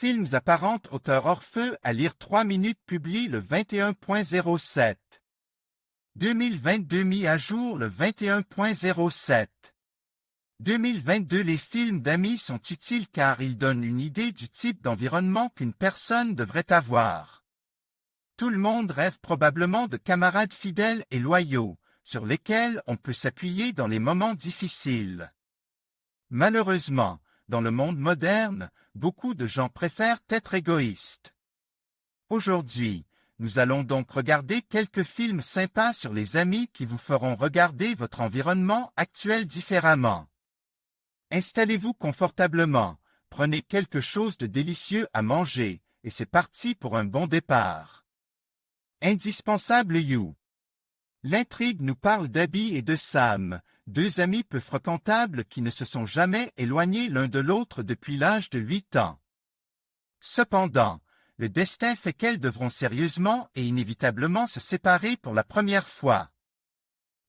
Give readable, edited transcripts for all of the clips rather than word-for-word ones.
films apparentent auteur Orfeu à lire 3 minutes publie le 21.07. 2022 mis à jour le 21.07. 2022 Les films d'amis sont utiles car ils donnent une idée du type d'environnement qu'une personne devrait avoir. Tout le monde rêve probablement de camarades fidèles et loyaux, sur lesquels on peut s'appuyer dans les moments difficiles. Malheureusement, dans le monde moderne, beaucoup de gens préfèrent être égoïstes. Aujourd'hui, nous allons donc regarder quelques films sympas sur les amis qui vous feront regarder votre environnement actuel différemment. Installez-vous confortablement, prenez quelque chose de délicieux à manger, et c'est parti pour un bon départ. Indispensable You. L'intrigue nous parle d'Abby et de Sam, deux amis peu fréquentables qui ne se sont jamais éloignés l'un de l'autre depuis l'âge de 8 ans. Cependant, le destin fait qu'elles devront sérieusement et inévitablement se séparer pour la première fois.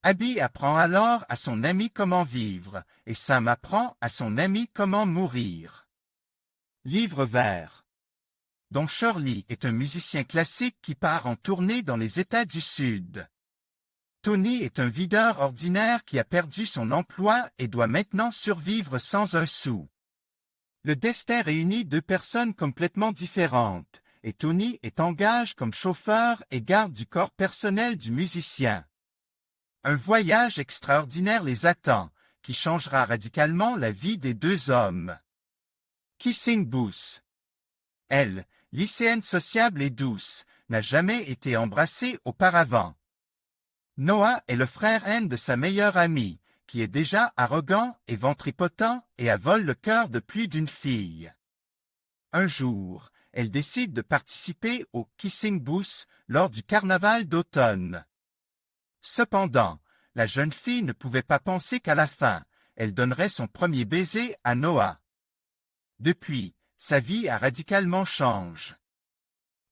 Abby apprend alors à son ami comment vivre, et Sam apprend à son ami comment mourir. Livre vert. Don Shirley est un musicien classique qui part en tournée dans les États du Sud. Tony est un videur ordinaire qui a perdu son emploi et doit maintenant survivre sans un sou. Le destin réunit deux personnes complètement différentes, et Tony est engagé comme chauffeur et garde du corps personnel du musicien. Un voyage extraordinaire les attend, qui changera radicalement la vie des deux hommes. Kissing Booth. Elle, lycéenne sociable et douce, n'a jamais été embrassée auparavant. Noah est le frère N de sa meilleure amie, qui est déjà arrogant et ventripotent et avole le cœur de plus d'une fille. Un jour, elle décide de participer au Kissing Booth lors du carnaval d'automne. Cependant, la jeune fille ne pouvait pas penser qu'à la fin, elle donnerait son premier baiser à Noah. Depuis, sa vie a radicalement changé.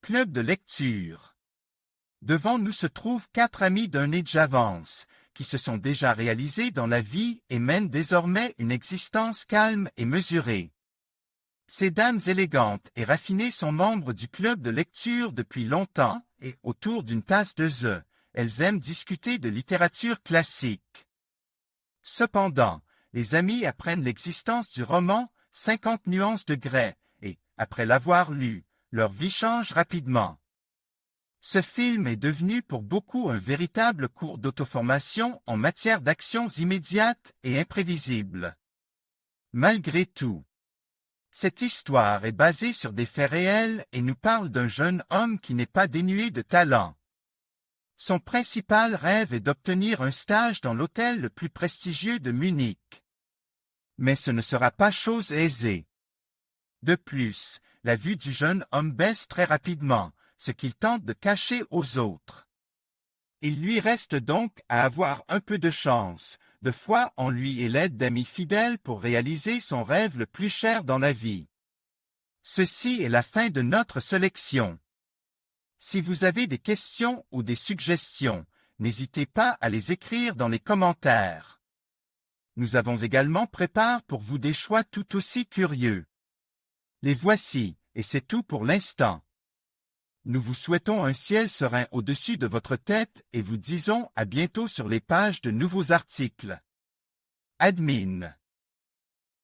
Club de lecture. Devant nous se trouvent 4 amis d'un âge avance, qui se sont déjà réalisés dans la vie et mènent désormais une existence calme et mesurée. Ces dames élégantes et raffinées sont membres du club de lecture depuis longtemps et, autour d'une tasse de thé, elles aiment discuter de littérature classique. Cependant, les amis apprennent l'existence du roman 50 nuances de Grey et, après l'avoir lu, leur vie change rapidement. Ce film est devenu pour beaucoup un véritable cours d'auto-formation en matière d'actions immédiates et imprévisibles. Malgré tout, cette histoire est basée sur des faits réels et nous parle d'un jeune homme qui n'est pas dénué de talent. Son principal rêve est d'obtenir un stage dans l'hôtel le plus prestigieux de Munich. Mais ce ne sera pas chose aisée. De plus, la vue du jeune homme baisse très rapidement, ce qu'il tente de cacher aux autres. Il lui reste donc à avoir un peu de chance, de foi en lui et l'aide d'amis fidèles pour réaliser son rêve le plus cher dans la vie. Ceci est la fin de notre sélection. Si vous avez des questions ou des suggestions, n'hésitez pas à les écrire dans les commentaires. Nous avons également préparé pour vous des choix tout aussi curieux. Les voici, et c'est tout pour l'instant. Nous vous souhaitons un ciel serein au-dessus de votre tête et vous disons à bientôt sur les pages de nouveaux articles. Admin.